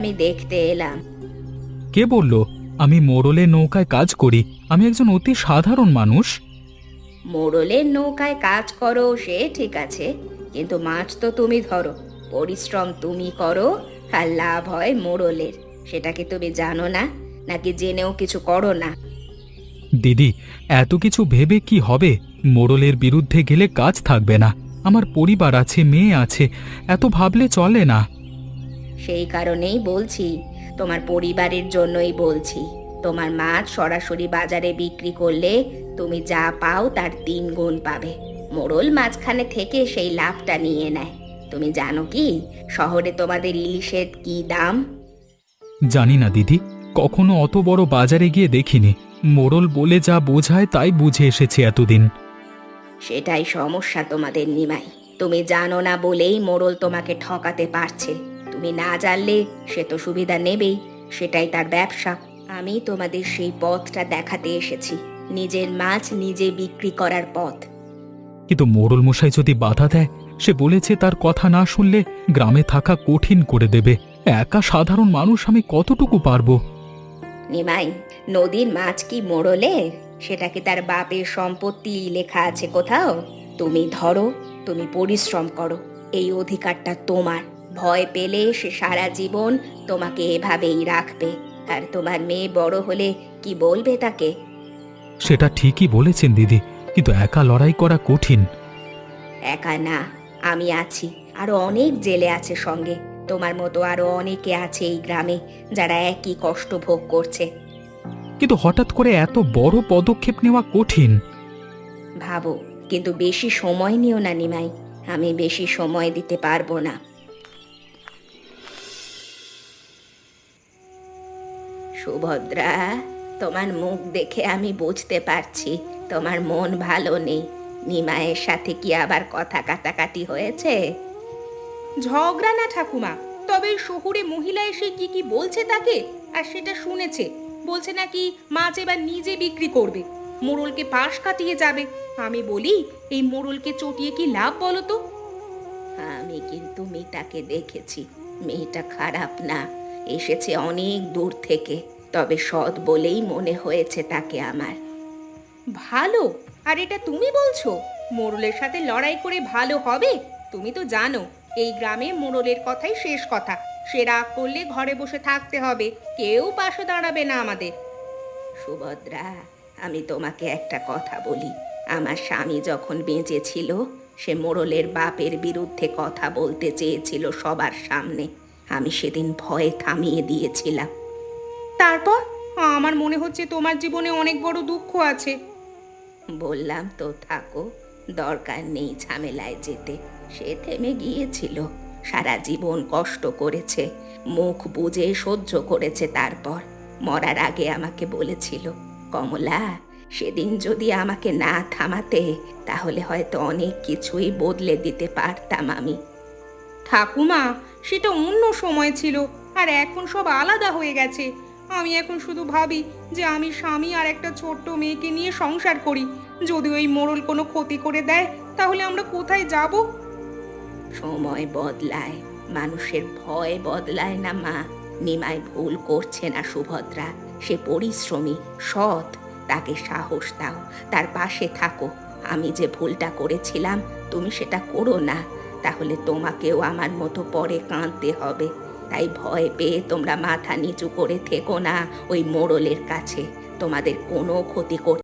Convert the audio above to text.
আমি দেখতে এলাম। কে বলল আমি মোড়লের নৌকায় কাজ করি? আমি একজন অতি সাধারণ মানুষ। মোড়লের নৌকায় কাজ করো সে ঠিক আছে, কিন্তু মাছ তো তুমি ধরো, পরিশ্রম তুমি করো, আর লাভ হয় মোড়লের। সেটা কি তুমি জানো না? নাকি জেনেও কিছু করো না? দিদি, এত কিছু ভেবে কি হবে? মোড়লের বিরুদ্ধে গেলে কাজ থাকবে না। আমার পরিবার আছে, মেয়ে আছে, এত ভাবলে চলে না। সেই কারণেই বলছি, তোমার পরিবারের জন্যই বলছি। তোমার মাছ সরাসরি বাজারে বিক্রি করলে তুমি যা পাও তার 3 গুণ পাবে। মোড়ল মাঝখানে থেকে সেই লাভটা নিয়ে নেয়। তুমি জানো কি শহরে তোমাদের ইলিশের কি দাম? জানি না দিদি, কখনো অত বড় বাজারে গিয়ে দেখিনি। মোড়ল বলে যা বোঝায় তাই বুঝে এসেছি এতদিন। সেটাই সমস্যা তোমাদের নিমাই। তুমি জানো না বলেই মোড়ল তোমাকে ঠকাতে পারছে। তুমি না জানলে সে তো সুবিধা নেবেই, সেটাই তার ব্যবসা। আমি তোমাদের সেই পথটা দেখাতে এসেছি, নিজের মাছ নিজে বিক্রি করার পথ। কিন্তু মোড়ল মশাই যদি বাধা দেয়, সে বলেছে তার কথা না শুনলে গ্রামে থাকা কঠিন করে দেবে। একা সাধারণ মানুষ আমি কতটুকু পারবো? নিমাই, নদীর মাছ কি মোড়লের? সেটা কি তার বাপের সম্পত্তি লেখা আছে কোথাও? তুমি ধরো, তুমি পরিশ্রম করো, এই অধিকারটা তোমার। ভয় পেলে সে সারা জীবন তোমাকে এভাবেই রাখবে। আর তোমার মেয়ে বড় হলে কি বলবে তাকে? সেটা ঠিকই বলেছেন দিদি, কিন্তু একা লড়াই করা কঠিন। একা না, আমি আছি। আরো অনেক জেলে আছে সঙ্গে। তোমার মতো আরো অনেকে আছে এই গ্রামে, যারা একই কষ্ট ভোগ করছে। কিন্তু হঠাৎ করে এত বড় পদক্ষেপ নেওয়া কঠিন। ভাবো, কিন্তু বেশি সময় নিও না নিমাই। আমি বেশি সময় দিতে পারবো না। সুভদ্রা, তোমার মুখ দেখে আমি বুঝতে পারছি তোমার মন ভালো নেই। নিমাইয়ের সাথে কি আবার কথা কাটাকাটি হয়েছে? ঝগড়া না ঠাকুমা, তবে শহুরে মহিলা এসে কি কি বলছে তাকে, আর সেটা শুনেছে। বলছে নাকি মাছ এবার নিজে বিক্রি করবে, মোড়লকে পাশ কাটিয়ে যাবে। আমি বলি, এই মোড়লকে চটিয়ে কি লাভ বলো তো? আমি কিন্তু মিতাকে দেখেছি, মেয়েটা খারাপ না। এসেছে অনেক দূর থেকে, তবে সৎ বলেই মনে হয়েছে তাকে আমার। ভালো? আর এটা তুমি বলছো? মোড়লের সাথে লড়াই করে ভালো হবে? তুমি তো জানো এই গ্রামে মোড়লের কথাই শেষ কথা। সে রাগ করলে ঘরে বসে থাকতে হবে, কেউ পাশে দাঁড়াবে না আমাদের। সুভদ্রা, আমি তোমাকে একটা কথা বলি। আমার স্বামী যখন বেঁচে ছিল, সে মোড়লের বাপের বিরুদ্ধে কথা বলতে চেয়েছিল সবার সামনে। আমি সেদিন ভয়ে থামিয়ে দিয়েছিলাম। তারপর? আমার মনে হচ্ছে তোমার জীবনে অনেক বড় দুঃখ আছে। বললাম তো থাকো, দরকার নেই ঝামেলায় যেতে। সে থেমে গিয়েছিল, সারা জীবন কষ্ট করেছে, মুখ বুজে সহ্য করেছে। তারপর মরার আগে আমাকে বলেছিল, কমলা, সেদিন যদি আমাকে না থামাতে, তাহলে হয়তো অনেক কিছুই বদলে দিতে পারতাম আমি। ঠাকুমা, সেটা অন্য সময় ছিল, আর এখন সব আলাদা হয়ে গেছে। আমি এখন শুধু ভাবি যে আমি স্বামী আর একটা ছোট্ট মেয়েকে নিয়ে সংসার করি। যদি ওই মোড়ল কোনো ক্ষতি করে দেয়, তাহলে আমরা কোথায় যাব? সময় বদলায়, মানুষের ভয় বদলায় না মা। নিমাই ভুল করছে না সুভদ্রা। সে পরিশ্রমী, সৎ। তাকে সাহস দাও, তার পাশে থাকো। আমি যে ভুলটা করেছিলাম, তুমি সেটা করো না। তাহলে তোমাকেও আমার মতো পরে কাঁদতে হবে। তাই ভয় পেয়ে তোমরা মাথা নিচু করে থেকো না ওই মোড়লের কাছে। তোমাদের কোনো ক্ষতি করতে